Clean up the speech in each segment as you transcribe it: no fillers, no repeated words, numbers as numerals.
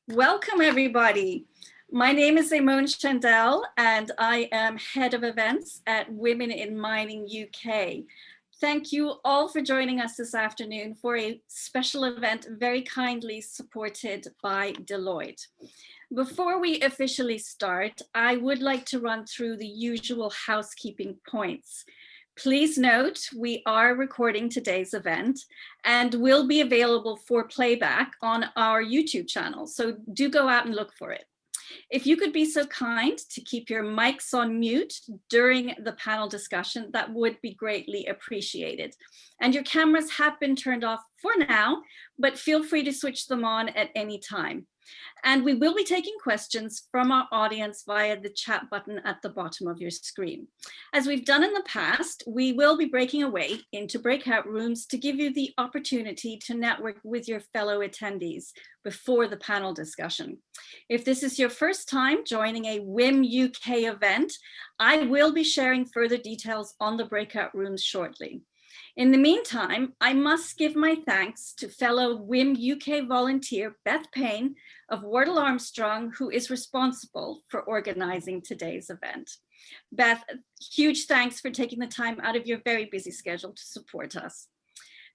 Welcome, everybody. My name is Simone Chandel, and I am Head of Events at Women in Mining UK. Thank you all for joining us this afternoon for a special event very kindly supported by Deloitte. Before we officially start, I would like to run through the usual housekeeping points. Please note, we are recording today's event and will be available for playback on our YouTube channel, so do go out and look for it. If you could be so kind to keep your mics on mute during the panel discussion, that would be greatly appreciated. And your cameras have been turned off for now, but feel free to switch them on at any time. And we will be taking questions from our audience via the chat button at the bottom of your screen. As we've done in the past, we will be breaking away into breakout rooms to give you the opportunity to network with your fellow attendees before the panel discussion. If this is your first time joining a WIM UK event, I will be sharing further details on the breakout rooms shortly. In the meantime, I must give my thanks to fellow WIM UK volunteer Beth Payne of Wardle Armstrong, who is responsible for organizing today's event. Beth, huge thanks for taking the time out of your very busy schedule to support us.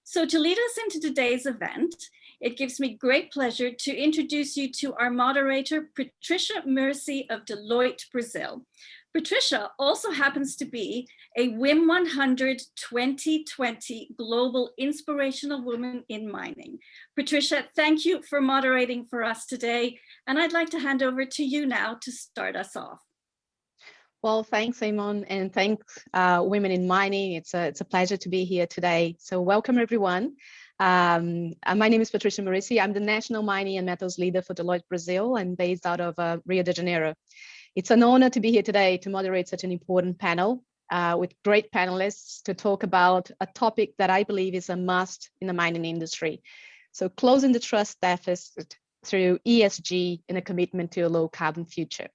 So to lead us into today's event, it gives me great pleasure to introduce you to our moderator, Patricia Muricy of Deloitte, Brazil. Patricia also happens to be a WIM 100 2020 Global Inspirational Woman in Mining. Patricia, thank you for moderating for us today, and I'd like to hand over to you now to start us off. Well, thanks, Simon, and thanks, Women in Mining. It's a pleasure to be here today. So welcome, everyone. My name is Patricia Muricy. I'm the National Mining and Metals Leader for Deloitte Brazil and based out of Rio de Janeiro. It's an honor to be here today to moderate such an important panel with great panelists to talk about a topic that I believe is a must in the mining industry. So closing the trust deficit through ESG and a commitment to a low carbon future.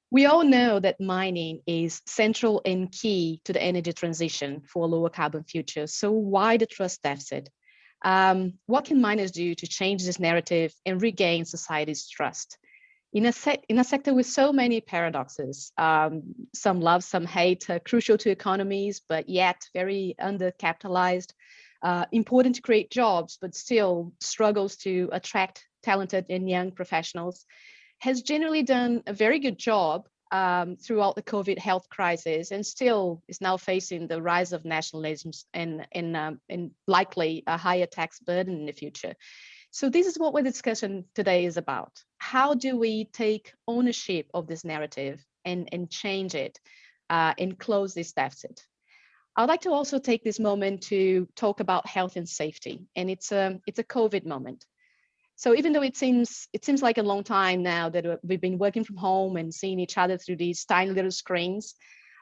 We all know that mining is central and key to the energy transition for a lower carbon future. So why the trust deficit? What can miners do to change this narrative and regain society's trust? In a sector with so many paradoxes, some love, some hate, crucial to economies, but yet very undercapitalized, important to create jobs, but still struggles to attract talented and young professionals, has generally done a very good job throughout the COVID health crisis and still is now facing the rise of nationalisms and likely a higher tax burden in the future. So this is what our discussion today is about. How do we take ownership of this narrative and change it and close this deficit? I'd like to also take this moment to talk about health and safety, and it's a COVID moment. So even though it seems like a long time now that we've been working from home and seeing each other through these tiny little screens,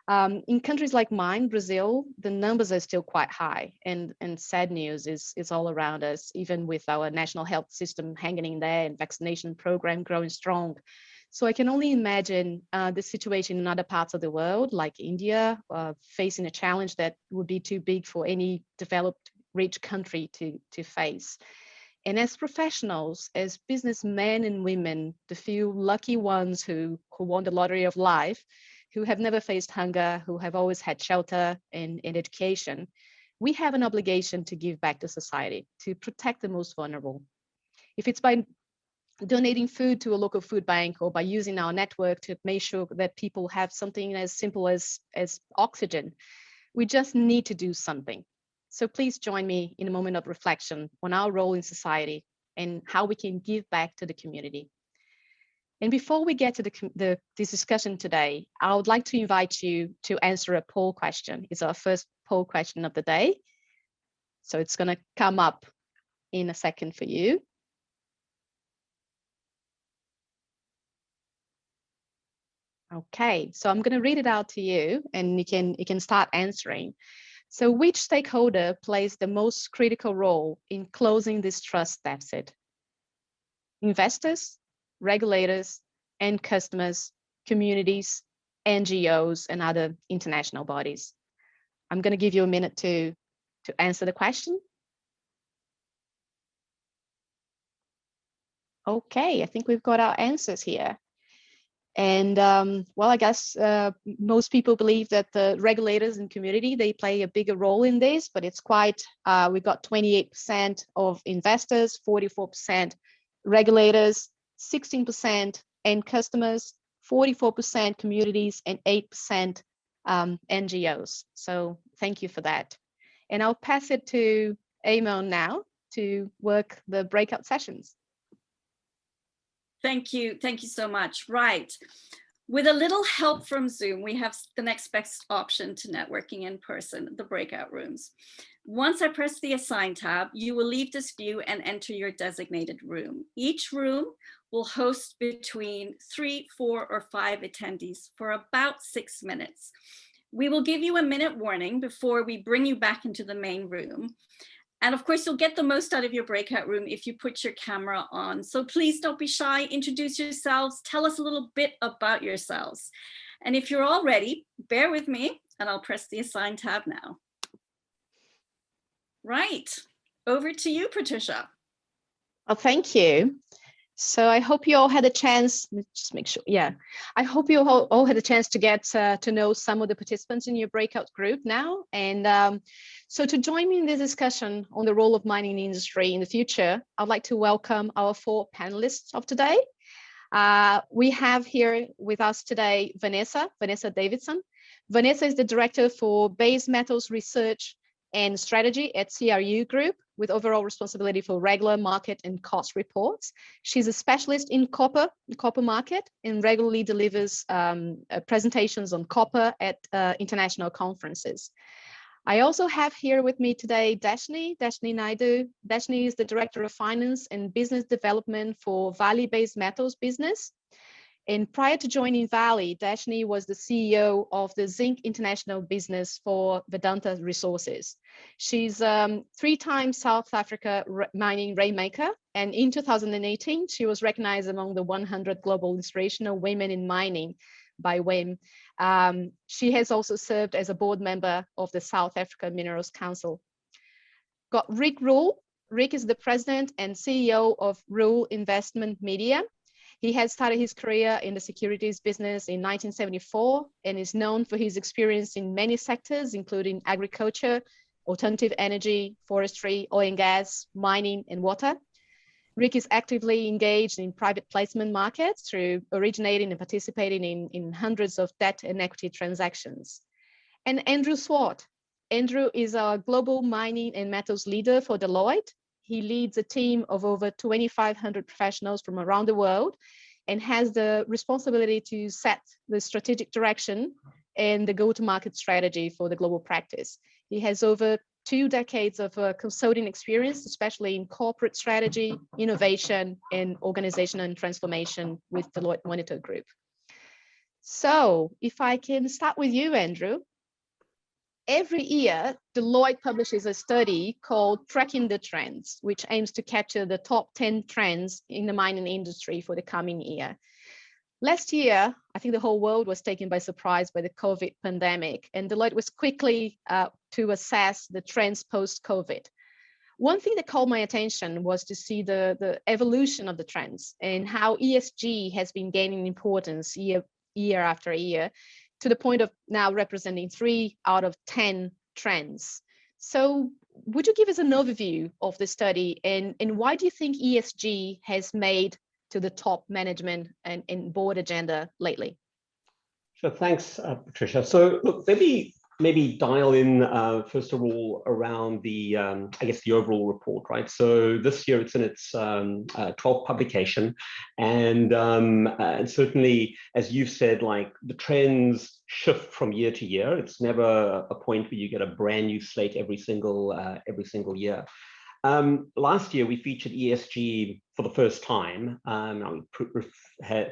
in countries like mine, Brazil, the numbers are still quite high, and sad news is all around us, even with our national health system hanging in there and vaccination program growing strong. So I can only imagine the situation in other parts of the world, like India, facing a challenge that would be too big for any developed, rich country to face. And as professionals, as businessmen and women, the few lucky ones who won the lottery of life, who have never faced hunger, who have always had shelter and education, we have an obligation to give back to society, to protect the most vulnerable. If it's by donating food to a local food bank or by using our network to make sure that people have something as simple as oxygen, we just need to do something. So please join me in a moment of reflection on our role in society and how we can give back to the community. And before we get to this discussion today, I would like to invite you to answer a poll question. It's our first poll question of the day. So it's going to come up in a second for you. Okay, so I'm going to read it out to you and you can start answering. So which stakeholder plays the most critical role in closing this trust deficit? Investors, regulators, end customers, communities, NGOs, and other international bodies. I'm going to give you a minute to answer the question. Okay, I think we've got our answers here. And well, I guess most people believe that the regulators and community, they play a bigger role in this, but it's quite, we've got 28% of investors, 44% regulators, 16% end customers, 44% communities, and 8% NGOs. So thank you for that. And I'll pass it to Eamon now to work the breakout sessions. Thank you so much. Right. With a little help from Zoom, we have the next best option to networking in person, the breakout rooms. Once I press the Assign tab, you will leave this view and enter your designated room. Each room will host between 3, 4, or 5 attendees for about 6 minutes. We will give you a minute warning before we bring you back into the main room. And of course, you'll get the most out of your breakout room if you put your camera on. So please don't be shy, introduce yourselves, tell us a little bit about yourselves. And if you're all ready, bear with me and I'll press the Assign tab now. Right, over to you, Patricia. Well, thank you. So I hope you all had a chance, just make sure, yeah. I hope you all had a chance to get to know some of the participants in your breakout group now. And so to join me in this discussion on the role of mining industry in the future, I'd like to welcome our 4 panelists of today. We have here with us today, Vanessa Davidson. Vanessa is the Director for Base Metals Research and Strategy at CRU Group, with overall responsibility for regular market and cost reports. She's a specialist in copper, the copper market, and regularly delivers presentations on copper at international conferences. I also have here with me today Dashni Naidu. Dashni is the Director of Finance and Business Development for Valley Base Metals business. And prior to joining Valley, Dashni was the CEO of the Zinc International business for Vedanta Resources. She's 3-time South Africa mining rainmaker. And in 2018, she was recognized among the 100 Global Inspirational Women in Mining by WIM. She has also served as a board member of the South Africa Minerals Council. Got Rick Rule. Rick is the president and CEO of Rule Investment Media. He had started his career in the securities business in 1974 and is known for his experience in many sectors, including agriculture, alternative energy, forestry, oil and gas, mining, and water. Rick is actively engaged in private placement markets through originating and participating in hundreds of debt and equity transactions. And Andrew Swart. Andrew is our global mining and metals leader for Deloitte. He leads a team of over 2,500 professionals from around the world and has the responsibility to set the strategic direction and the go-to-market strategy for the global practice. He has over 2 decades of consulting experience, especially in corporate strategy, innovation, and organizational and transformation with Deloitte Monitor Group. So if I can start with you, Andrew. Every year, Deloitte publishes a study called Tracking the Trends, which aims to capture the top 10 trends in the mining industry for the coming year. Last year, I think the whole world was taken by surprise by the COVID pandemic, and Deloitte was quickly to assess the trends post-COVID. One thing that caught my attention was to see the evolution of the trends and how ESG has been gaining importance year after year, to the point of now representing 3 out of 10 trends. So would you give us an overview of the study and why do you think ESG has made to the top management and board agenda lately? Sure, thanks, Patricia. So look, maybe dial in, first of all, around the, I guess, the overall report, right? So this year it's in its 12th publication. And certainly, as you've said, like the trends shift from year to year. It's never a point where you get a brand new slate every single year. Last year, we featured ESG for the first time. We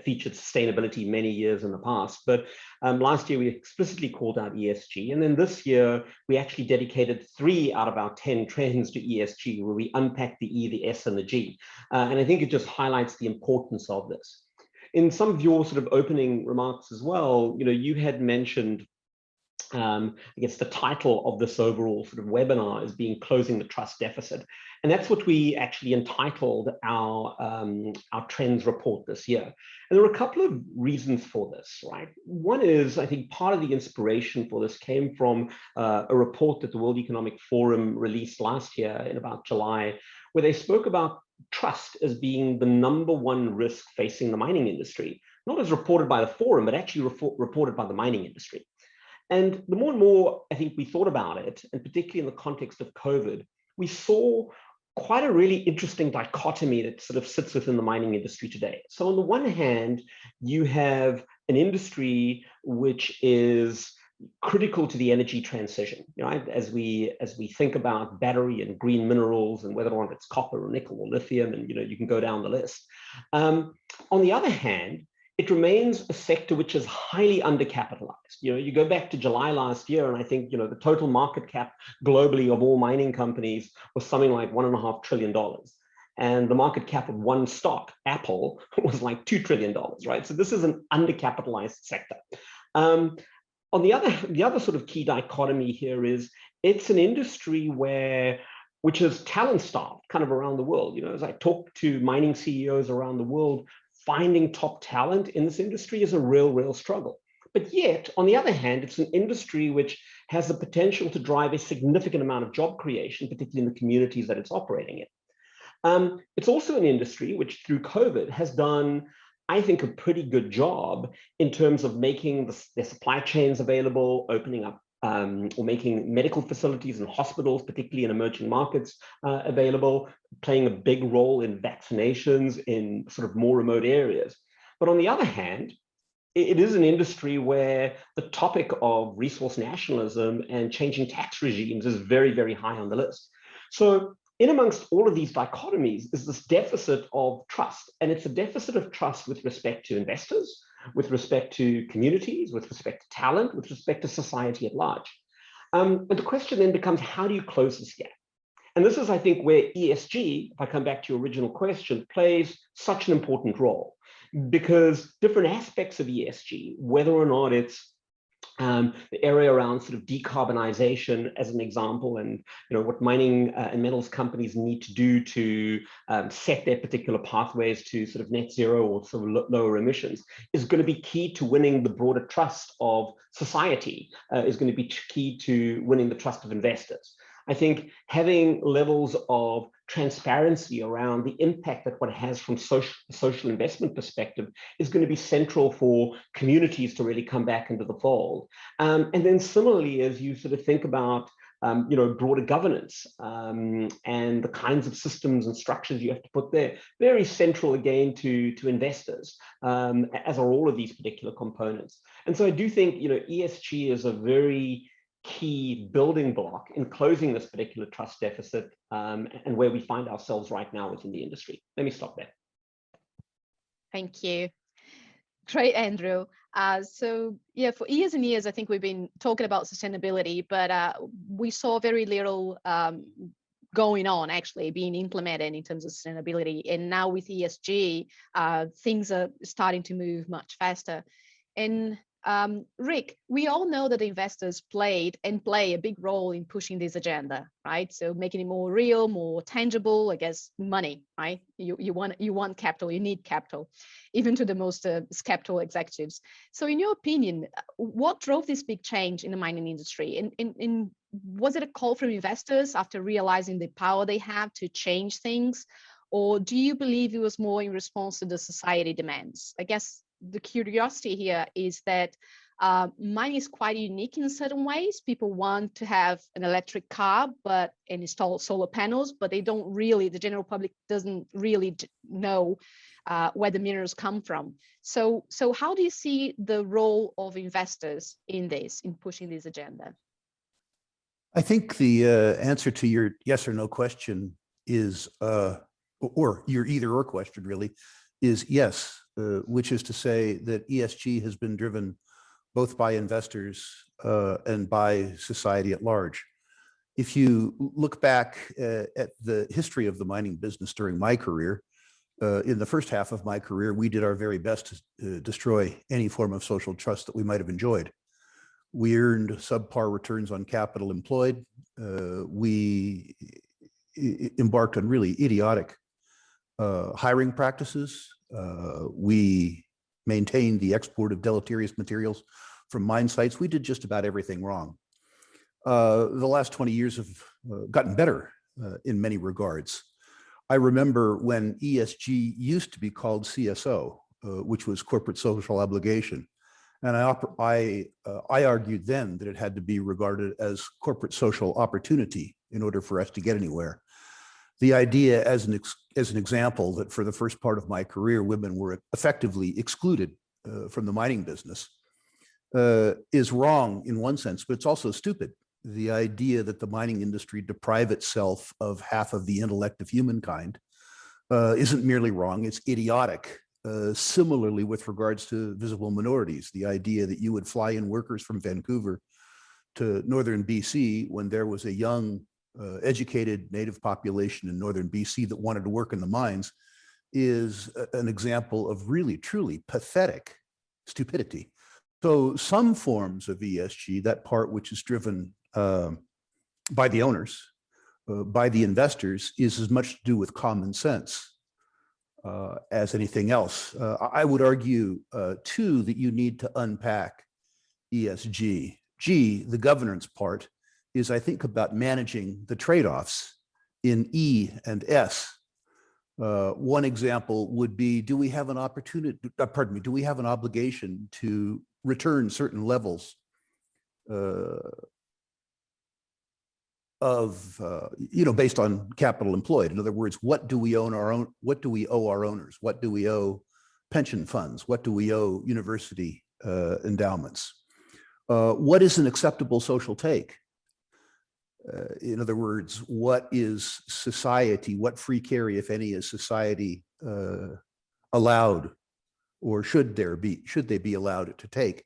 featured sustainability many years in the past, but last year we explicitly called out ESG. And then this year, we actually dedicated 3 out of our 10 trends to ESG, where we unpack the E, the S, and the G. And I think it just highlights the importance of this. In some of your sort of opening remarks as well, you had mentioned I guess the title of this overall sort of webinar is being Closing the Trust Deficit. And that's what we actually entitled our trends report this year. And there were a couple of reasons for this, right? One is, I think part of the inspiration for this came from a report that the World Economic Forum released last year in about July, where they spoke about trust as being the #1 risk facing the mining industry, not as reported by the forum, but actually reported by the mining industry. And the more and more I think we thought about it, and particularly in the context of COVID, we saw quite a really interesting dichotomy that sort of sits within the mining industry today. So on the one hand, you have an industry which is critical to the energy transition, right? As we think about battery and green minerals and whether or not it's copper or nickel or lithium, and you can go down the list. On the other hand, it remains a sector which is highly undercapitalized. You go back to July last year, and I think the total market cap globally of all mining companies was something like $1.5 trillion. And the market cap of one stock, Apple, was like $2 trillion, right? So this is an undercapitalized sector. On the other sort of key dichotomy here is it's an industry which is talent starved kind of around the world. As I talk to mining CEOs around the world, finding top talent in this industry is a real struggle. But yet, on the other hand, it's an industry which has the potential to drive a significant amount of job creation, particularly in the communities that it's operating in. It's also an industry which, through COVID, has done, I think, a pretty good job in terms of making their supply chains available, opening up or making medical facilities and hospitals, particularly in emerging markets, available, playing a big role in vaccinations in sort of more remote areas. But on the other hand, it is an industry where the topic of resource nationalism and changing tax regimes is very high on the list. So in amongst all of these dichotomies is this deficit of trust, and it's a deficit of trust with respect to investors, with respect to communities, with respect to talent, with respect to society at large. And the question then becomes, how do you close this gap? And this is, I think, where ESG, if I come back to your original question, plays such an important role, because different aspects of ESG, whether or not it's the area around sort of decarbonisation as an example, and what mining and metals companies need to do to set their particular pathways to sort of net zero or sort of lower emissions, is going to be key to winning the broader trust of society, is going to be key to winning the trust of investors. I think having levels of transparency around the impact that what it has from social investment perspective is going to be central for communities to really come back into the fold. And then similarly, as you sort of think about broader governance and the kinds of systems and structures you have to put there, very central again to investors, as are all of these particular components. And so I do think ESG is a very key building block in closing this particular trust deficit, and where we find ourselves right now within the industry. Let me stop there. Thank you. Great, Andrew. So yeah, for years and years, I think we've been talking about sustainability, but we saw very little going on actually being implemented in terms of sustainability. And now with ESG, things are starting to move much faster. And Rick, we all know that investors played and play a big role in pushing this agenda, right? So making it more real, more tangible, I guess, money, right? You want capital, you need capital, even to the most skeptical executives. So in your opinion, what drove this big change in the mining industry? And was it a call from investors after realizing the power they have to change things? Or do you believe it was more in response to the society demands? I guess the curiosity here is that mining is quite unique in certain ways. People want to have an electric car and install solar panels, but they don't really, the general public doesn't really know where the minerals come from. So how do you see the role of investors in pushing this agenda? I think the answer to your yes or no question is, or your either or question really, is yes, which is to say that ESG has been driven both by investors and by society at large. If you look back at the history of the mining business during my career, in the first half of my career, we did our very best to destroy any form of social trust that we might have enjoyed. We earned subpar returns on capital employed. We embarked on really idiotic hiring practices. We maintained the export of deleterious materials from mine sites. We did just about everything wrong. The last 20 years have gotten better in many regards. I remember when ESG used to be called CSO, which was corporate social obligation. And I argued then that it had to be regarded as corporate social opportunity in order for us to get anywhere. The idea as an example that for the first part of my career, women were effectively excluded from the mining business is wrong in one sense, but it's also stupid. The idea that the mining industry deprive itself of half of the intellect of humankind isn't merely wrong, it's idiotic. Similarly, with regards to visible minorities, the idea that you would fly in workers from Vancouver to northern BC when there was a young, educated native population in northern BC that wanted to work in the mines is an example of really, truly pathetic stupidity. So some forms of ESG, that part which is driven by the owners, by the investors, is as much to do with common sense as anything else. I would argue, too, that you need to unpack ESG. G, the governance part, is, I think, about managing the trade-offs in E and S. One example would be, do we have an opportunity, do we have an obligation to return certain levels based on capital employed? In other words, what do we owe our owners? What do we owe pension funds? What do we owe university endowments? What is an acceptable social take? In other words, what is society, what free carry, if any, is society allowed, or should they be allowed to take?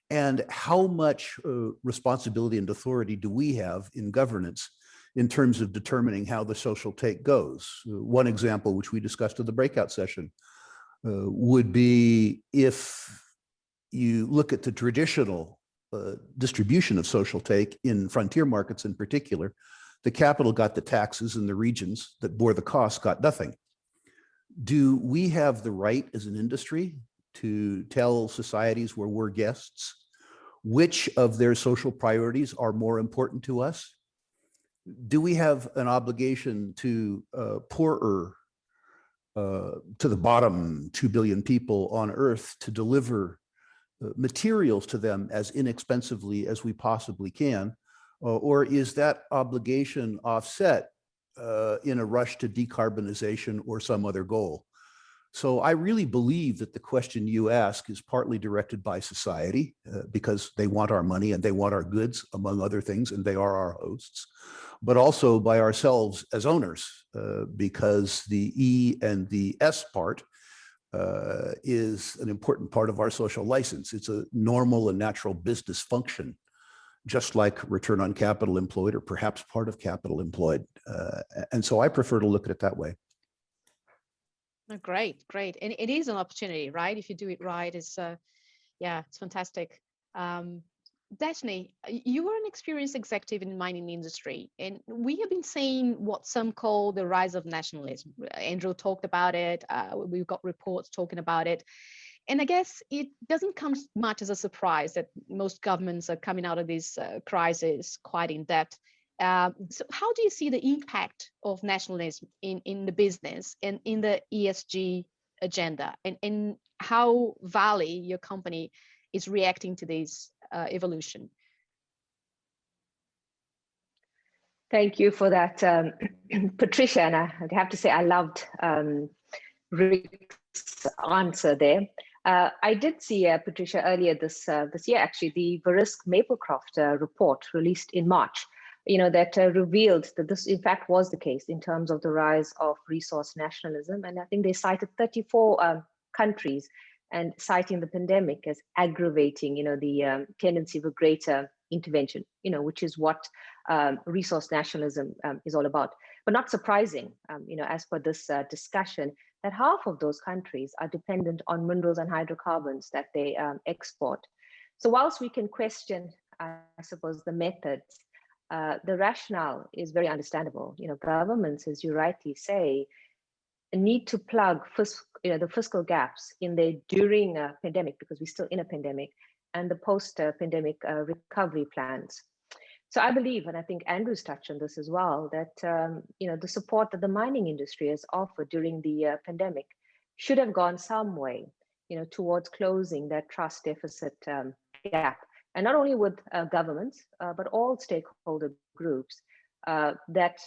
And how much responsibility and authority do we have in governance in terms of determining how the social take goes? One example, which we discussed in the breakout session, would be if you look at the traditional distribution of social take in frontier markets in particular, the capital got the taxes and the regions that bore the cost got nothing. Do we have the right as an industry to tell societies where we're guests which of their social priorities are more important to us? Do we have an obligation to poorer, to the bottom 2 billion people on Earth, to deliver materials to them as inexpensively as we possibly can? Or is that obligation offset in a rush to decarbonization or some other goal? So I really believe that the question you ask is partly directed by society because they want our money and they want our goods, among other things, and they are our hosts, but also by ourselves as owners because the E and the S part is an important part of our social license. It's a normal and natural business function, just like return on capital employed or perhaps part of capital employed. And so I prefer to look at it that way. Oh, great. And it is an opportunity, right? If you do it right, it's fantastic. Daphne, you were an experienced executive in the mining industry, and we have been seeing what some call the rise of nationalism. Andrew talked about it. We've got reports talking about it. And I guess it doesn't come much as a surprise that most governments are coming out of this crisis quite in depth. So how do you see the impact of nationalism in the business and in the ESG agenda, and how Valley, your company, is reacting to this evolution? Thank you for that, Patricia. And I'd have to say I loved Rick's answer there. I did see, Patricia, earlier this year, actually, the Verisk Maplecroft report released in March, that revealed that this, in fact, was the case in terms of the rise of resource nationalism. And I think they cited 34 countries, and citing the pandemic as aggravating, the tendency of a greater intervention, which is what resource nationalism is all about. But not surprising, as per this discussion, that half of those countries are dependent on minerals and hydrocarbons that they export. So whilst we can question I suppose, the methods, the rationale is very understandable. Governments, as you rightly say, need to plug the fiscal gaps in there during a pandemic, because we're still in a pandemic, and the post-pandemic recovery plans. So I believe, and I think Andrew's touched on this as well, that the support that the mining industry has offered during the pandemic should have gone some way, towards closing that trust deficit gap, and not only with governments, but all stakeholder groups. That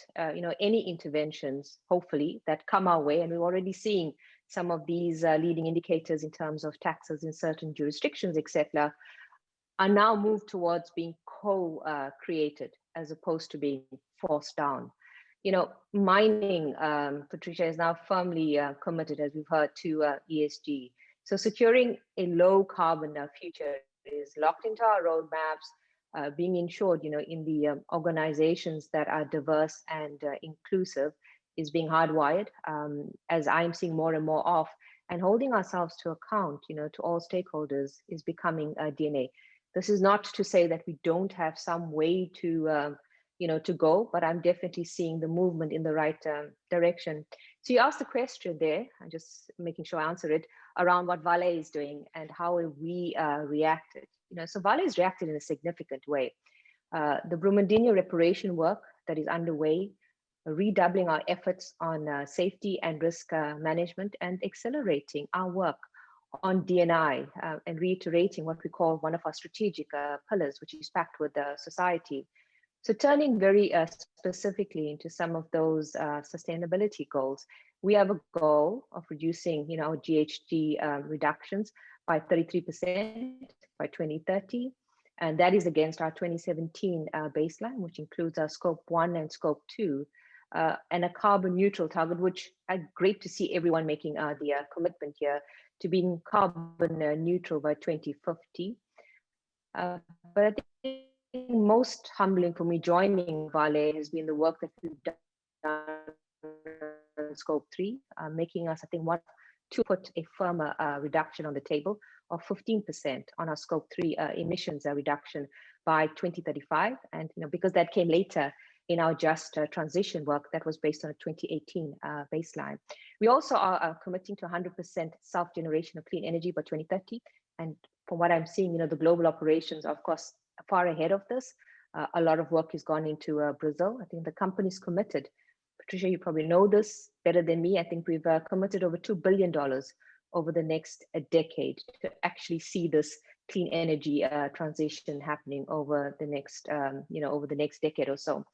any interventions, hopefully, that come our way, and we're already seeing some of these leading indicators in terms of taxes in certain jurisdictions, etc., are now moved towards being co-created as opposed to being forced down. Mining, Patricia, is now firmly committed, as we've heard, to ESG. So securing a low carbon future is locked into our roadmaps, being ensured, in the organizations that are diverse and inclusive is being hardwired, as I'm seeing more and more of, and holding ourselves to account, to all stakeholders is becoming DNA. This is not to say that we don't have some way to, to go, but I'm definitely seeing the movement in the right direction. So you asked the question there, I'm just making sure I answer it, around what Vale is doing and how we reacted. So Vale has reacted in a significant way. The Brumadinho reparation work that is underway, redoubling our efforts on safety and risk management, and accelerating our work on D&I, and reiterating what we call one of our strategic pillars, which is packed with society. So turning very specifically into some of those sustainability goals, we have a goal of reducing, our GHG reductions by 33% by 2030. And that is against our 2017 baseline, which includes our scope 1 and scope 2, and a carbon neutral target, which great to see everyone making the commitment here to being carbon neutral by 2050. But I think most humbling for me joining Vale has been the work that we've done on scope 3, making us, I think, want to put a firmer reduction on the table of 15% on our scope 3 emissions reduction by 2035. And because that came later in our just transition work that was based on a 2018 baseline. We also are committing to 100% self-generation of clean energy by 2030. And from what I'm seeing, the global operations are, of course, far ahead of this. A lot of work has gone into Brazil. I think the company's committed. Patricia, you probably know this better than me. I think we've committed over $2 billion over the next decade to actually see this clean energy transition happening over the next, over the next decade or so.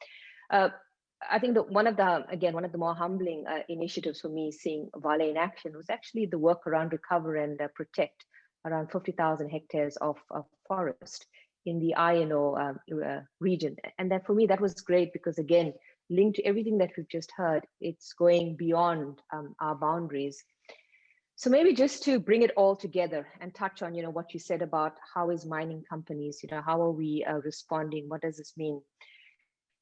I think that one of the more humbling initiatives for me seeing Vale in action was actually the work around recover and protect around 50,000 hectares of forest in the iron ore region. And that for me, that was great because again, linked to everything that we've just heard, it's going beyond our boundaries. So maybe just to bring it all together and touch on, what you said about how is mining companies, how are we responding? What does this mean?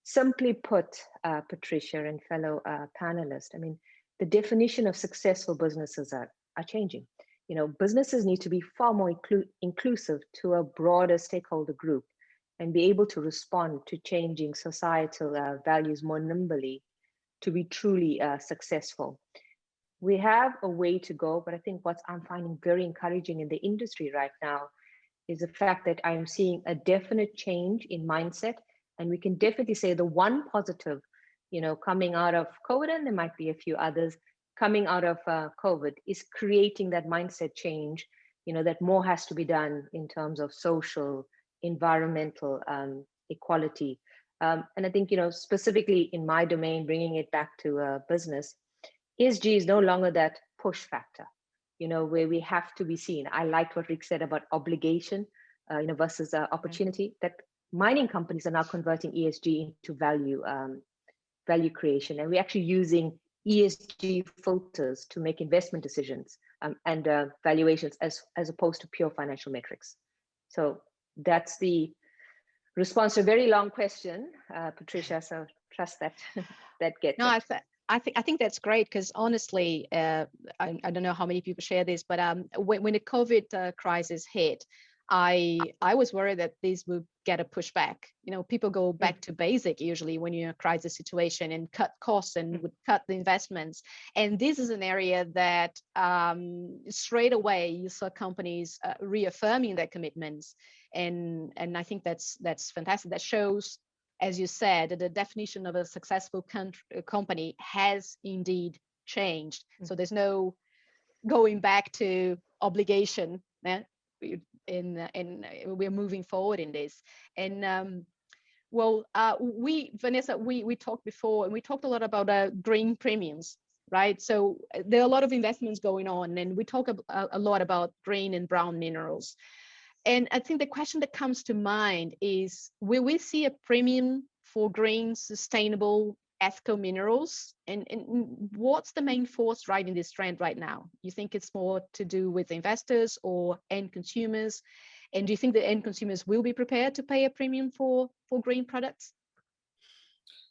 Simply put, Patricia and fellow panelists, I mean, the definition of successful businesses are changing. Businesses need to be far more inclusive to a broader stakeholder group and be able to respond to changing societal values more nimbly to be truly successful. We have a way to go, but I think what I'm finding very encouraging in the industry right now is the fact that I'm seeing a definite change in mindset. And we can definitely say the one positive, coming out of COVID, and there might be a few others coming out of COVID, is creating that mindset change, that more has to be done in terms of social, environmental equality. And I think, specifically in my domain, bringing it back to business, ESG is no longer that push factor, where we have to be seen. I liked what Rick said about obligation, versus opportunity, that mining companies are now converting ESG into value creation. And we're actually using ESG filters to make investment decisions and valuations as opposed to pure financial metrics. So that's the response to a very long question, Patricia. So trust that that gets no, it. I think that's great because honestly, I don't know how many people share this, but when the COVID crisis hit, I was worried that this would get a pushback. You know, people go back to basic usually when you're in a crisis situation and cut costs and would cut the investments. And this is an area that straight away you saw companies reaffirming their commitments. And I think that's fantastic. That shows, as you said, that the definition of a successful company has indeed changed. So there's no going back to obligation. We're moving forward in this. And Vanessa, we talked before, and we talked a lot about green premiums, right? So there are a lot of investments going on, and we talk a lot about green and brown minerals. And I think the question that comes to mind is, will we see a premium for green, sustainable, ethical minerals? And what's the main force driving this trend right now? You think it's more to do with investors or end consumers? And do you think the end consumers will be prepared to pay a premium for green products?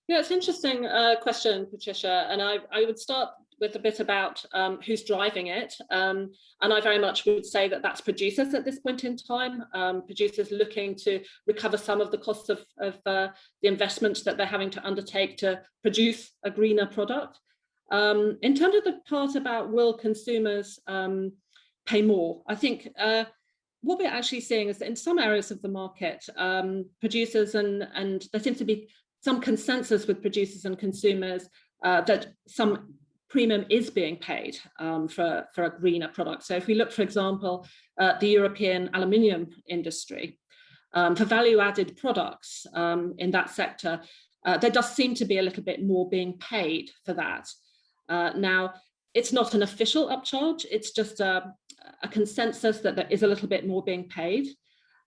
Yeah, it's an interesting question, Patricia. And I would start with a bit about who's driving it. And I very much would say that that's producers at this point in time, producers looking to recover some of the costs of the investments that they're having to undertake to produce a greener product. In terms of the part about will consumers pay more, I think what we're actually seeing is that in some areas of the market, producers and there seems to be some consensus with producers and consumers that some premium is being paid for a greener product. So if we look, for example, at the European aluminium industry, for value-added products in that sector, there does seem to be a little bit more being paid for that. Now, it's not an official upcharge, it's just a consensus that there is a little bit more being paid.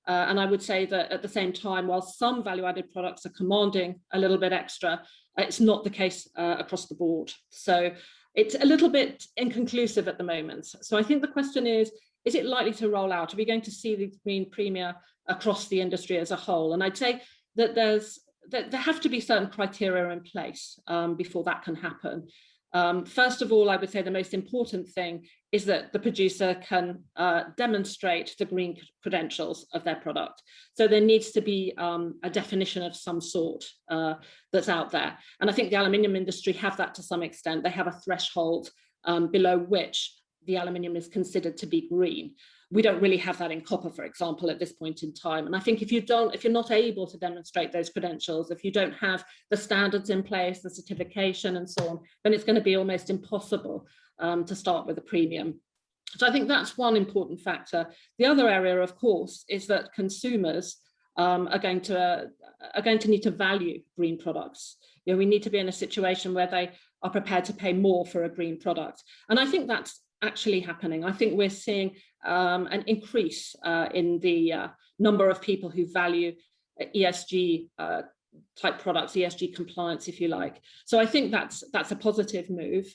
And I would say that at the same time, while some value-added products are commanding a little bit extra, it's not the case across the board. So it's a little bit inconclusive at the moment. So I think the question is it likely to roll out? Are we going to see the green premia across the industry as a whole? And I'd say that there have to be certain criteria in place before that can happen. First of all, I would say the most important thing is that the producer can demonstrate the green credentials of their product. So there needs to be a definition of some sort that's out there. And I think the aluminium industry have that to some extent. They have a threshold below which the aluminium is considered to be green. We don't really have that in copper, for example, at this point in time. And I think if you're not able to demonstrate those credentials, if you don't have the standards in place, the certification and so on, then it's going to be almost impossible to start with a premium. So I think that's one important factor. The other area, of course, is that consumers are going to need to value green products. You know, we need to be in a situation where they are prepared to pay more for a green product. And I think that's actually happening. I think we're seeing an increase in the number of people who value ESG type products, ESG compliance, if you like. So I think that's a positive move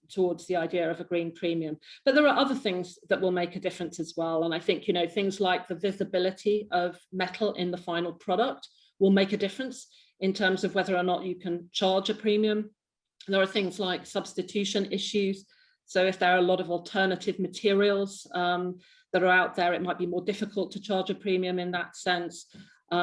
towards the idea of a green premium. But there are other things that will make a difference as well. And I think, you know, things like the visibility of metal in the final product will make a difference in terms of whether or not you can charge a premium. There are things like substitution issues. So if there are a lot of alternative materials that are out there, it might be more difficult to charge a premium in that sense.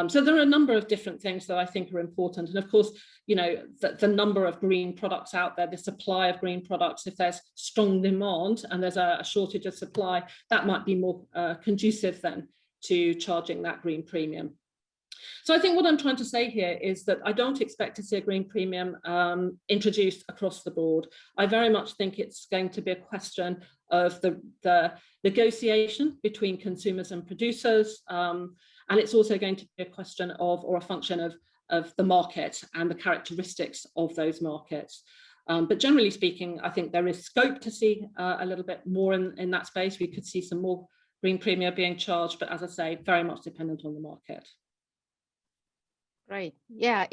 So there are a number of different things that I think are important. And of course, you know, the number of green products out there, the supply of green products, if there's strong demand and there's a shortage of supply, that might be more conducive then to charging that green premium. So I think what I'm trying to say here is that I don't expect to see a green premium introduced across the board. I very much think it's going to be a question of the negotiation between consumers and producers. And it's also going to be a question of, or a function of the market and the characteristics of those markets. But generally speaking, I think there is scope to see a little bit more in that space. We could see some more green premium being charged, but as I say, very much dependent on the market. Right. Yeah.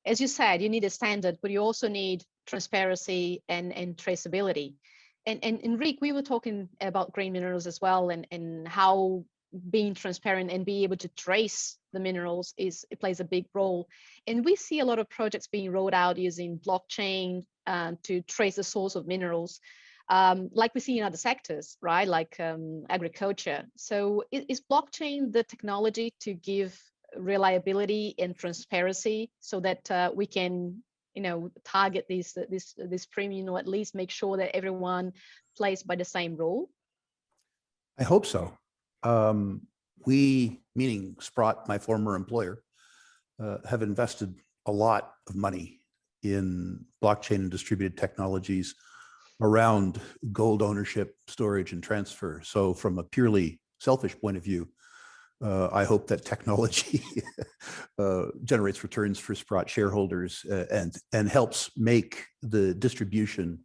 As you said, you need a standard, but you also need transparency and traceability. And Rick, we were talking about green minerals as well, and how being transparent and be able to trace the minerals it plays a big role. And we see a lot of projects being rolled out using blockchain to trace the source of minerals. like we see in other sectors, right? Like agriculture. So is blockchain the technology to give reliability and transparency so that we can, target this premium, or at least make sure that everyone plays by the same rule? I hope so. We, meaning Sprott, my former employer, have invested a lot of money in blockchain and distributed technologies around gold ownership, storage, and transfer. So from a purely selfish point of view, I hope that technology generates returns for Sprott shareholders and helps make the distribution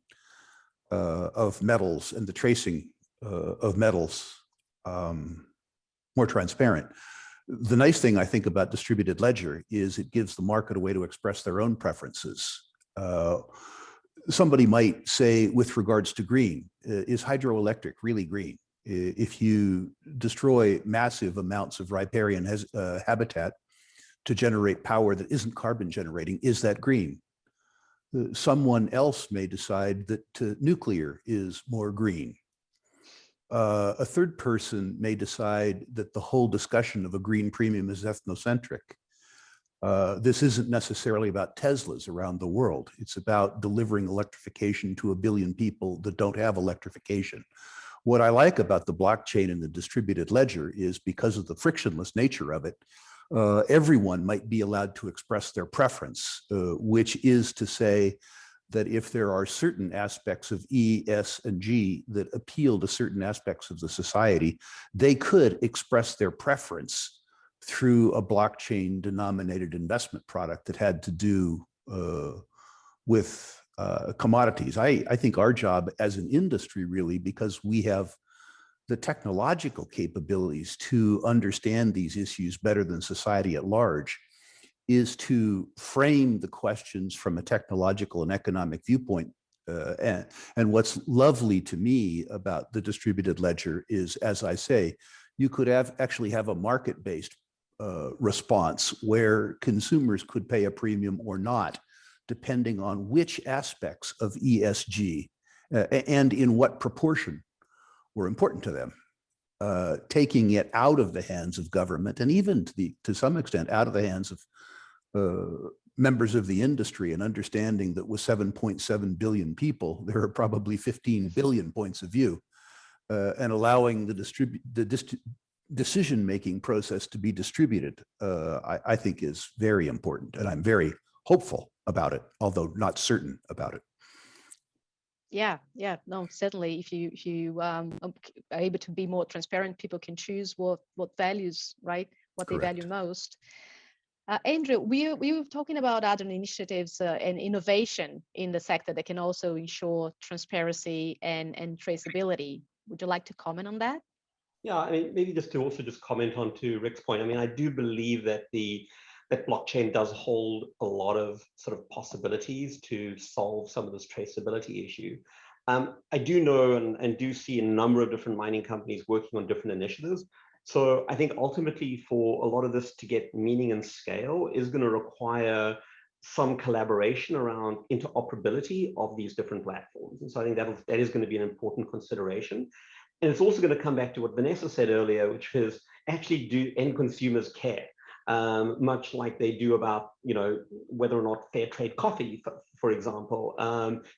of metals and the tracing of metals more transparent. The nice thing I think about distributed ledger is it gives the market a way to express their own preferences. Somebody might say, with regards to green, is hydroelectric really green? If you destroy massive amounts of riparian habitat to generate power that isn't carbon generating, is that green? Someone else may decide that nuclear is more green. A third person may decide that the whole discussion of a green premium is ethnocentric. This isn't necessarily about Teslas around the world. It's about delivering electrification to 1 billion people that don't have electrification. What I like about the blockchain and the distributed ledger is, because of the frictionless nature of it, everyone might be allowed to express their preference, which is to say that if there are certain aspects of E, S, and G that appeal to certain aspects of the society, they could express their preference through a blockchain denominated investment product that had to do with commodities. I think our job as an industry, really, because we have the technological capabilities to understand these issues better than society at large, is to frame the questions from a technological and economic viewpoint. And what's lovely to me about the distributed ledger is, as I say, you could actually have a market-based response where consumers could pay a premium or not, depending on which aspects of ESG and in what proportion were important to them. Taking it out of the hands of government, and even to some extent out of the hands of members of the industry, and understanding that with 7.7 billion people, there are probably 15 billion points of view, and allowing the decision-making process to be distributed, I think is very important. And I'm very hopeful about it, although not certain about it. Yeah, no, certainly. If you are able to be more transparent, people can choose what values, right? What Correct. They value most. Andrew, we were talking about other initiatives and innovation in the sector that can also ensure transparency and traceability. Would you like to comment on that? Yeah, I mean, maybe just to also comment on to Rick's point. I mean, I do believe that that blockchain does hold a lot of sort of possibilities to solve some of this traceability issue. I do know and do see a number of different mining companies working on different initiatives. So I think ultimately for a lot of this to get meaning and scale is going to require some collaboration around interoperability of these different platforms. And so I think that is going to be an important consideration. And it's also going to come back to what Vanessa said earlier, which is, actually, do end consumers care? Much like they do about, whether or not fair trade coffee, for example.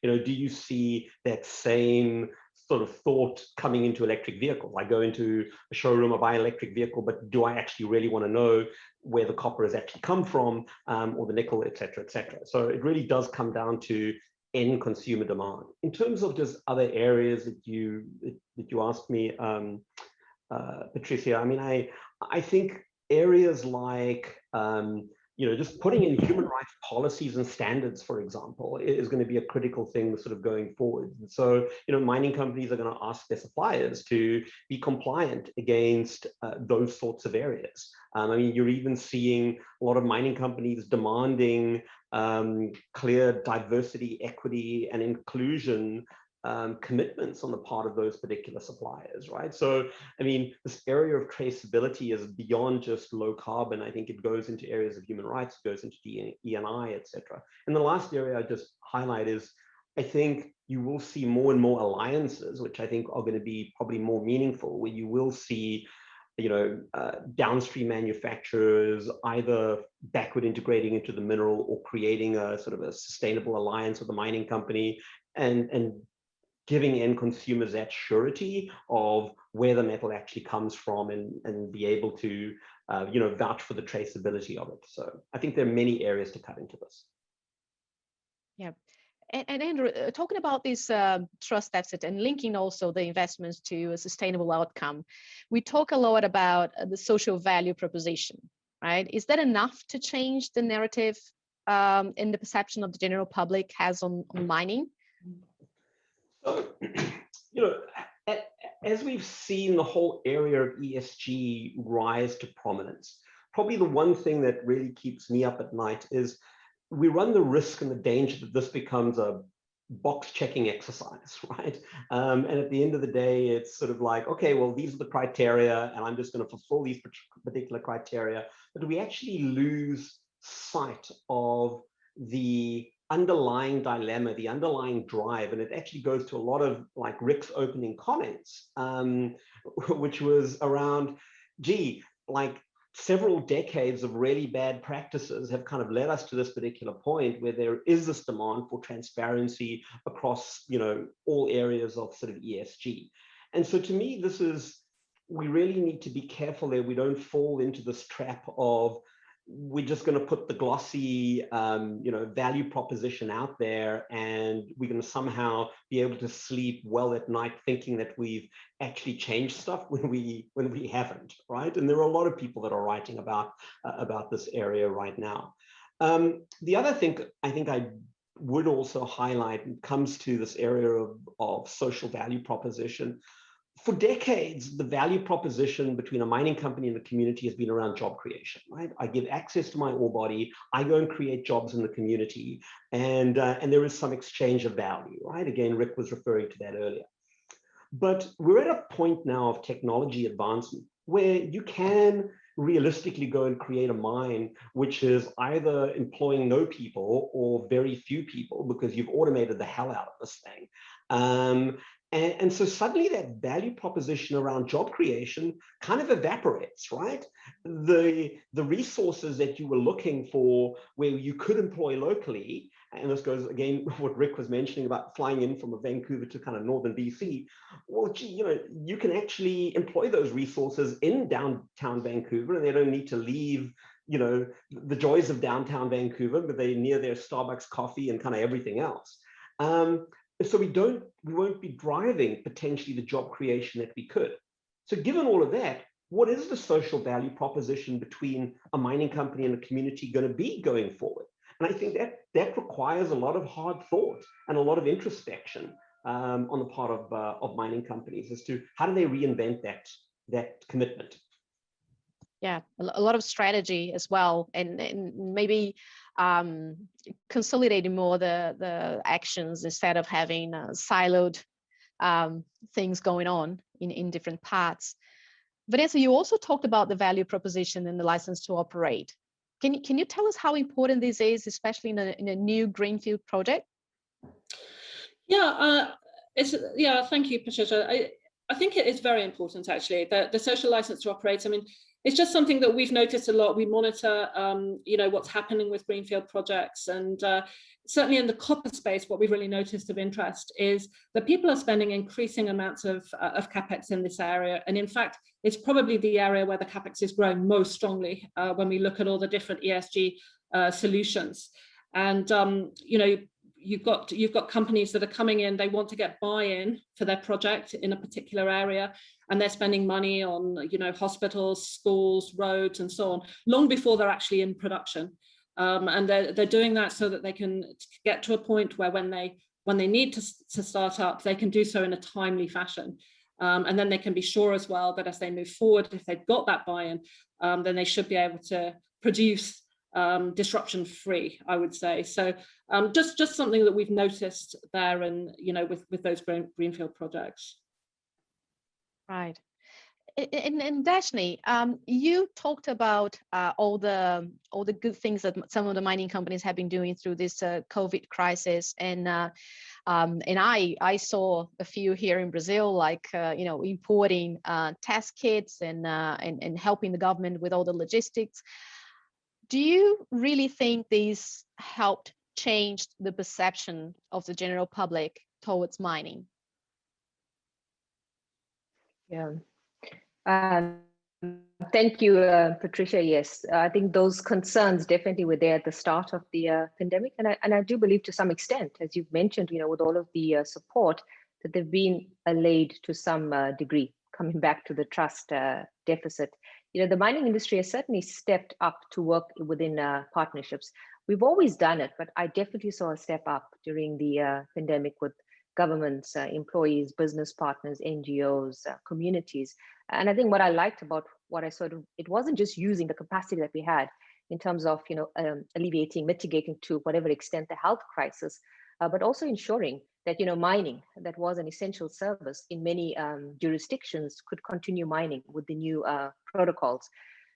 Do you see that same sort of thought coming into electric vehicles? I go into a showroom, I buy an electric vehicle, but do I actually really want to know where the copper has actually come from, or the nickel, et cetera, et cetera? So it really does come down to end consumer demand. In terms of just other areas that you asked me, Patricia, I mean, I think areas like just putting in human rights policies and standards, for example, is going to be a critical thing sort of going forward. And so, mining companies are going to ask their suppliers to be compliant against those sorts of areas. I mean, you're even seeing a lot of mining companies demanding clear diversity, equity, and inclusion commitments on the part of those particular suppliers, right? So, I mean, this area of traceability is beyond just low carbon. I think it goes into areas of human rights, goes into E&I, et cetera. And the last area I just highlight is, I think you will see more and more alliances, which I think are going to be probably more meaningful, where you will see, downstream manufacturers either backward integrating into the mineral or creating a sort of a sustainable alliance with a mining company, and giving end consumers that surety of where the metal actually comes from, and be able to vouch for the traceability of it. So I think there are many areas to cut into this. Yeah. And Andrew, talking about this trust deficit and linking also the investments to a sustainable outcome, we talk a lot about the social value proposition, right? Is that enough to change the narrative in the perception of the general public has on mining? So, as we've seen the whole area of ESG rise to prominence, probably the one thing that really keeps me up at night is we run the risk and the danger that this becomes a box checking exercise, right? And at the end of the day, it's sort of like, okay, well, these are the criteria, and I'm just going to fulfill these particular criteria. But we actually lose sight of the underlying dilemma, the underlying drive, and it actually goes to a lot of like Rick's opening comments, which was around, gee, like several decades of really bad practices have kind of led us to this particular point where there is this demand for transparency across, all areas of sort of ESG. And so to me, we really need to be careful that we don't fall into this trap of, we're just going to put the glossy, value proposition out there, and we're going to somehow be able to sleep well at night thinking that we've actually changed stuff when we haven't, right? And there are a lot of people that are writing about this area right now. The other thing I think I would also highlight when it comes to this area of social value proposition. For decades, the value proposition between a mining company and the community has been around job creation, right? I give access to my ore body, I go and create jobs in the community, and there is some exchange of value, right? Again, Rick was referring to that earlier. But we're at a point now of technology advancement where you can realistically go and create a mine which is either employing no people or very few people because you've automated the hell out of this thing. And so suddenly that value proposition around job creation kind of evaporates, right? The resources that you were looking for where you could employ locally, and this goes again what Rick was mentioning about flying in from Vancouver to kind of northern BC. Well, gee, you can actually employ those resources in downtown Vancouver, and they don't need to leave, the joys of downtown Vancouver, but they're near their Starbucks coffee and kind of everything else. So we won't be driving potentially the job creation that we could. So given all of that, what is the social value proposition between a mining company and a community going to be going forward? And I think that requires a lot of hard thought and a lot of introspection on the part of mining companies as to how do they reinvent that commitment. Yeah, a lot of strategy as well, and maybe consolidating more the actions instead of having siloed things going on in different parts. Vanessa, you also talked about the value proposition and the license to operate. Can you tell us how important this is, especially in a new greenfield project? Yeah, thank you, Patricia. I think it is very important, actually, the social license to operate. I mean, it's just something that we've noticed a lot. We monitor, what's happening with greenfield projects, and certainly in the copper space, what we've really noticed of interest is that people are spending increasing amounts of capex in this area, and in fact, it's probably the area where the capex is growing most strongly when we look at all the different ESG solutions. And you've got companies that are coming in, they want to get buy-in for their project in a particular area, and they're spending money on, hospitals, schools, roads, and so on, long before they're actually in production. And they're doing that so that they can get to a point where when they need to start up, they can do so in a timely fashion. And then they can be sure as well that as they move forward, if they've got that buy-in, then they should be able to produce disruption free, I would say. So just something that we've noticed there, and with those greenfield projects. Right. And Dashni, you talked about all the good things that some of the mining companies have been doing through this COVID crisis, and I saw a few here in Brazil, like importing test kits and helping the government with all the logistics. Do you really think these helped change the perception of the general public towards mining? Yeah. Thank you, Patricia. Yes, I think those concerns definitely were there at the start of the pandemic, and I do believe to some extent, as you've mentioned, with all of the support, that they've been allayed to some degree. Coming back to the trust deficit, the mining industry has certainly stepped up to work within partnerships. We've always done it, but I definitely saw a step up during the pandemic with governments, employees, business partners, NGOs, communities. And I think what I liked about what I sort of, it wasn't just using the capacity that we had in terms of, alleviating, mitigating to whatever extent the health crisis, but also ensuring that, mining that was an essential service in many jurisdictions could continue mining with the new protocols.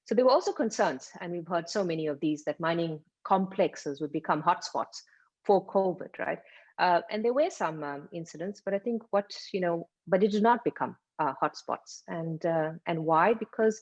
So there were also concerns, and we've heard so many of these, that mining complexes would become hotspots for COVID, right? And there were some incidents, but I think but it did not become hotspots. And why? Because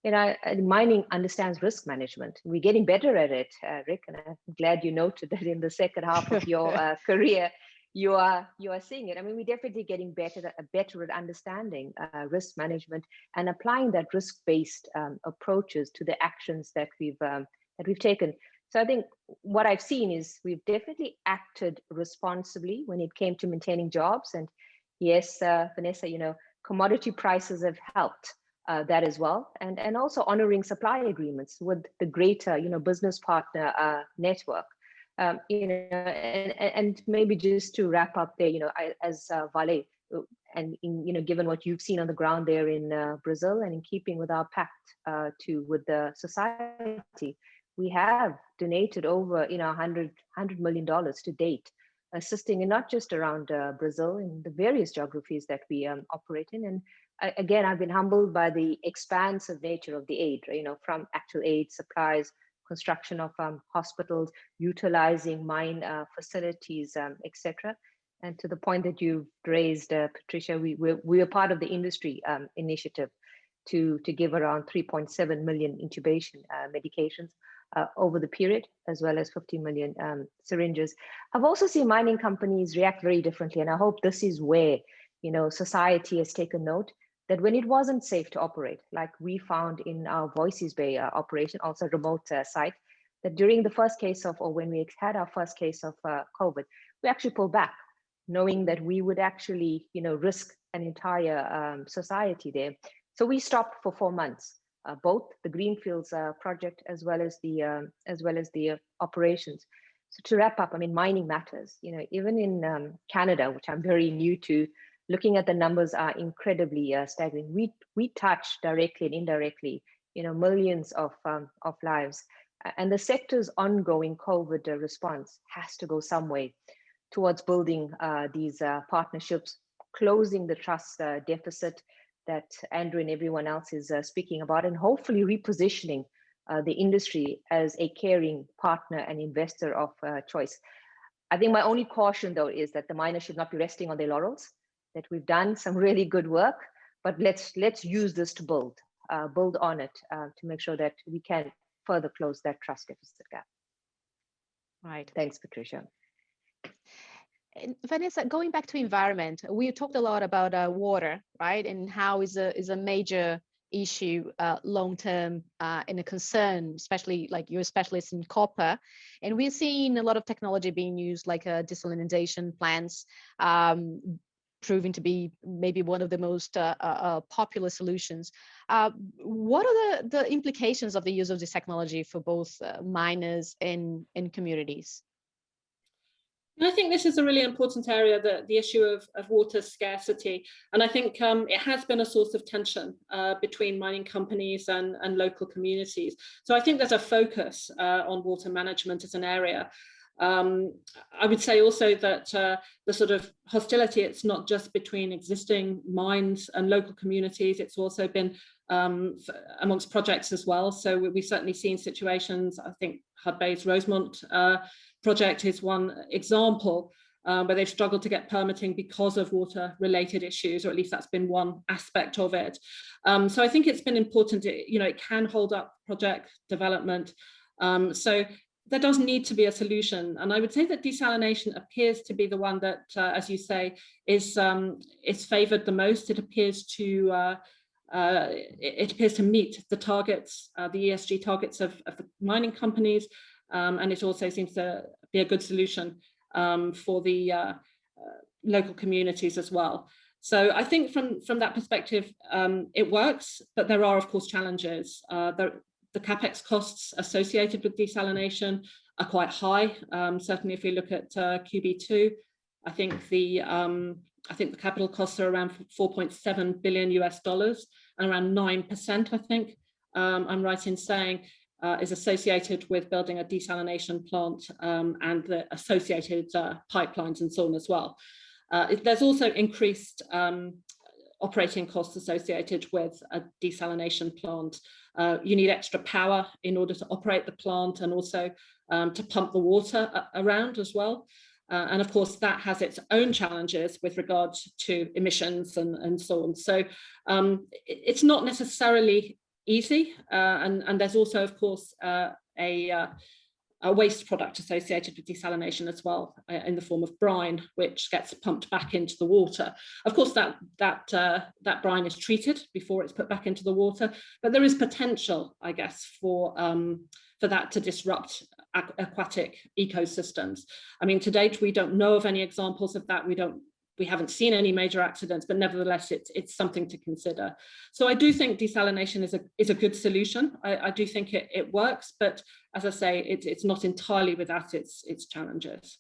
mining understands risk management. We're getting better at it, Rick, and I'm glad you noted that in the second half of your career, you are seeing it. I mean, we're definitely getting better at understanding risk management and applying that risk-based approaches to the actions that we've taken. So I think what I've seen is we've definitely acted responsibly when it came to maintaining jobs. And yes, Vanessa, commodity prices have helped that as well. And also honoring supply agreements with the greater, business partner network. And maybe just to wrap up there, as Vale, and given what you've seen on the ground there in Brazil, and in keeping with our pact with the society, we have donated over $100 million to date, assisting in not just around Brazil, in the various geographies that we operate in. And again, I've been humbled by the expansive nature of the aid, from actual aid, supplies, construction of hospitals, utilizing mine facilities, etc. And to the point that you've raised, Patricia, we are part of the industry initiative to give around 3.7 million intubation medications over the period, as well as 50 million syringes. I've also seen mining companies react very differently, and I hope this is where society has taken note that when it wasn't safe to operate, like we found in our Voices Bay operation, also remote site, that during the first case of, or when we had our first case of COVID, we actually pulled back, knowing that we would actually risk an entire society there. So we stopped for 4 months. Both the Greenfields project as well as the operations. So to wrap up, I mean, mining matters. Even in Canada, which I'm very new to, looking at the numbers are incredibly staggering. We touch directly and indirectly, millions of lives, and the sector's ongoing COVID response has to go some way towards building these partnerships, closing the trust deficit that Andrew and everyone else is speaking about, and hopefully repositioning the industry as a caring partner and investor of choice. I think my only caution, though, is that the miners should not be resting on their laurels, that we've done some really good work, but let's use this to build on it to make sure that we can further close that trust deficit gap. Right. Thanks, Patricia. And Vanessa, going back to environment, we talked a lot about water, right, and how is a major issue long term and a concern, especially like you're a specialist in copper, and we're seeing a lot of technology being used, like desalination plants, proving to be maybe one of the most popular solutions. What are the implications of the use of this technology for both miners and communities? I think this is a really important area, the issue of water scarcity. And I think it has been a source of tension between mining companies and local communities. So I think there's a focus on water management as an area. I would say also that the sort of hostility, it's not just between existing mines and local communities, it's also been amongst projects as well. So we've certainly seen situations, I think Hudbay's Rosemont project is one example, where they've struggled to get permitting because of water-related issues, or at least that's been one aspect of it. So I think it's been important, it can hold up project development. So there does need to be a solution. And I would say that desalination appears to be the one that, as you say, is favoured the most. It appears to meet the targets, the ESG targets of the mining companies, and it also seems to be a good solution for the local communities as well. So I think from that perspective, it works, but there are, of course, challenges. The capex costs associated with desalination are quite high. Certainly, if we look at QB2, I think the capital costs are around $4.7 billion US, and around 9%, I think, I'm right in saying, is associated with building a desalination plant and the associated pipelines and so on as well. There's also increased operating costs associated with a desalination plant. You need extra power in order to operate the plant, and also to pump the water around as well. And of course, that has its own challenges with regard to emissions and so on. So it's not necessarily easy. And there's also, of course, a waste product associated with desalination as well, in the form of brine, which gets pumped back into the water. Of course, that brine is treated before it's put back into the water, but there is potential, I guess, for that to disrupt aquatic ecosystems. I mean, to date, we don't know of any examples of that. We haven't seen any major accidents, but nevertheless, it's something to consider. So I do think desalination is a good solution. I do think it works, but as I say, it's not entirely without its challenges.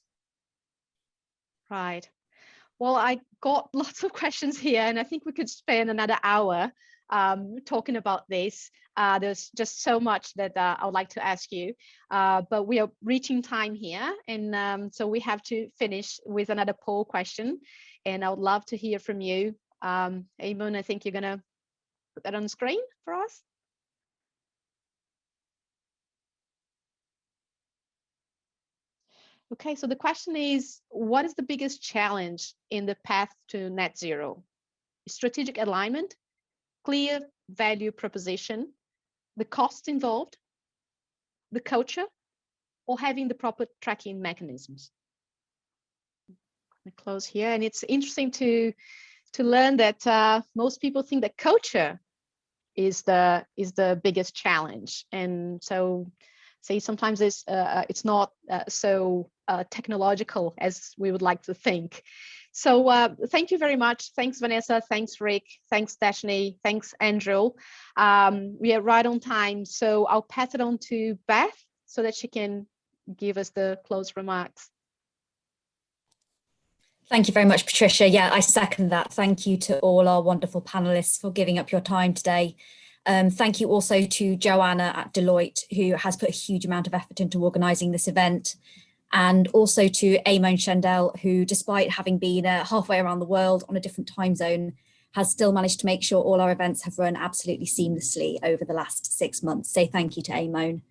Right. Well, I got lots of questions here, and I think we could spend another hour talking about this. There's just so much that I would like to ask you, but we are reaching time here, and so we have to finish with another poll question, and I would love to hear from you. Eamon, I think you're gonna put that on screen for us. Okay, so the question is, what is the biggest challenge in the path to net zero? Strategic alignment, clear value proposition, the cost involved, the culture, or having the proper tracking mechanisms? I close here, and it's interesting to learn that most people think that culture is the biggest challenge, and so say sometimes it's not so technological as we would like to think. So thank you very much. Thanks, Vanessa. Thanks, Rick. Thanks, Dashni. Thanks, Andrew. We are right on time, so I'll pass it on to Beth so that she can give us the close remarks. Thank you very much, Patricia. Yeah, I second that. Thank you to all our wonderful panelists for giving up your time today. Thank you also to Joanna at Deloitte, who has put a huge amount of effort into organising this event. And also to Eamon Shandell, who, despite having been halfway around the world on a different time zone, has still managed to make sure all our events have run absolutely seamlessly over the last 6 months. So thank you to Eamon.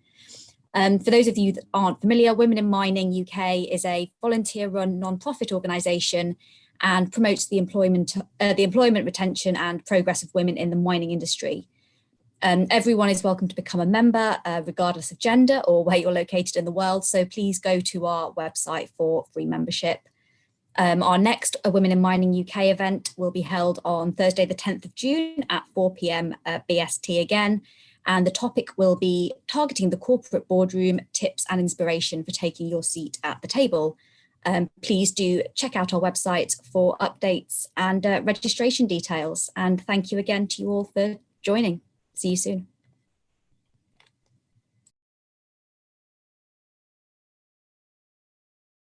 For those of you that aren't familiar, Women in Mining UK is a volunteer-run non-profit organisation and promotes the employment, retention and progress of women in the mining industry. Everyone is welcome to become a member, regardless of gender or where you're located in the world. So please go to our website for free membership. Our next Women in Mining UK event will be held on Thursday, the 10th of June at 4 p.m. BST again. And the topic will be targeting the corporate boardroom, tips and inspiration for taking your seat at the table. Please do check out our website for updates and registration details. And thank you again to you all for joining. See you soon.